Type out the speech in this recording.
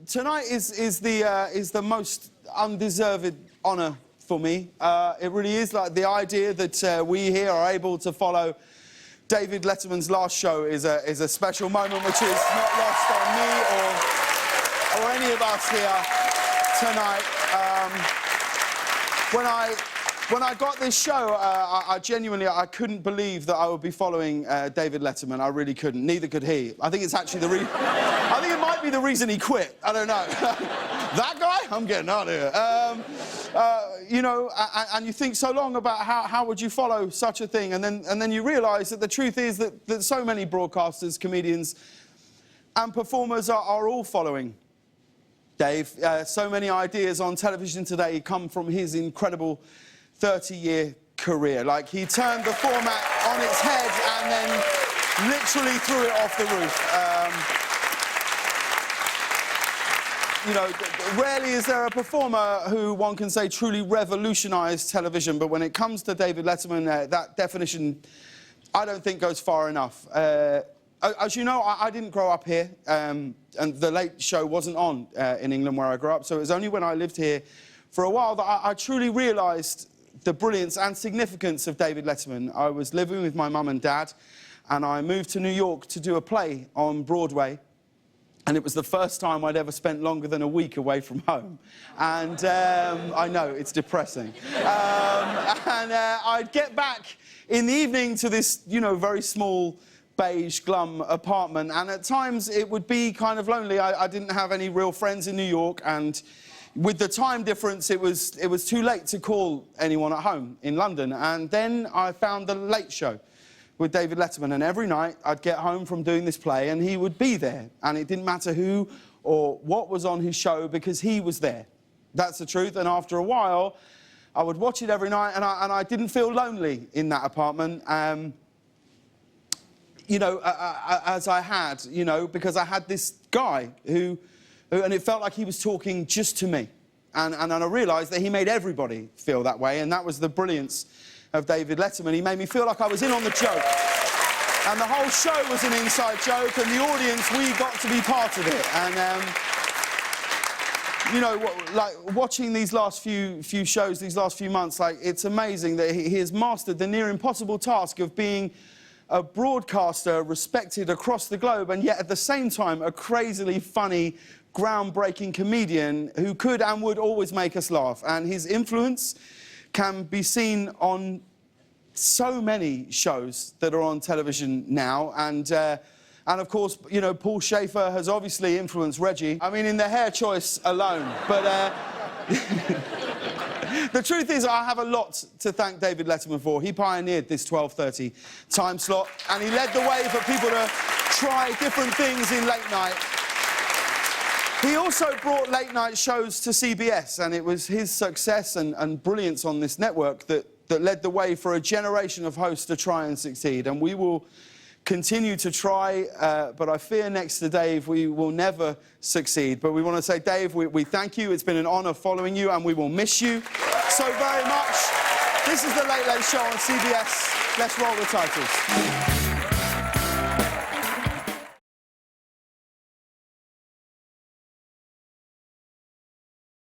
tonight is the most undeserved honour for me. It really is. Like, the idea that we here are able to follow David Letterman's last show is a special moment, which is not lost on me or any of us here tonight. When I got this show, I genuinely couldn't believe that I would be following David Letterman. I really couldn't. Neither could he. I think it's actually the reason. I think it might be the reason he quit. I don't know. That guy? I'm getting out of here. You know, and you think so long about how would you follow such a thing, and then you realise that the truth is that so many broadcasters, comedians, and performers are all following Dave. So many ideas on television today come from his incredible 30-year career. Like, he turned the format on its head and then literally threw it off the roof. You know, rarely is there a performer who one can say truly revolutionised television, but when it comes to David Letterman, that definition, I don't think goes far enough. As you know, I didn't grow up here, and The Late Show wasn't on in England where I grew up, so it was only when I lived here for a while that I truly realised the brilliance and significance of David Letterman. I was living with my mum and dad, and I moved to New York to do a play on Broadway, and it was the first time I'd ever spent longer than a week away from home. And I know, it's depressing. I'd get back in the evening to this, you know, very small, beige, glum apartment, and at times it would be kind of lonely. I didn't have any real friends in New York, and with the time difference, it was too late to call anyone at home in London. And then I found The Late Show with David Letterman, and every night I'd get home from doing this play and he would be there, and it didn't matter who or what was on his show because he was there. That's the truth. And after a while, I would watch it every night, and I didn't feel lonely in that apartment. You know, as I had, you know, because I had this guy who and it felt like he was talking just to me. And I realised that he made everybody feel that way, and that was the brilliance of David Letterman. He made me feel like I was in on the joke. And the whole show was an inside joke, and the audience, we got to be part of it. And, you know, like, watching these last few shows, these last few months, like, it's amazing that he has mastered the near impossible task of being a broadcaster respected across the globe, and yet at the same time a crazily funny, groundbreaking comedian who could and would always make us laugh. And his influence can be seen on so many shows that are on television now. And of course, you know, Paul Schaefer has obviously influenced Reggie. I mean, in the hair choice alone. But the truth is, I have a lot to thank David Letterman for. He pioneered this 12:30 time slot, and he led the way for people to try different things in late night. He also brought late-night shows to CBS, and it was his success and brilliance on this network that led the way for a generation of hosts to try and succeed. And we will continue to try, but I fear next to Dave we will never succeed. But we want to say, Dave, we thank you. It's been an honour following you, and we will miss you so very much. This is The Late Late Show on CBS. Let's roll the titles.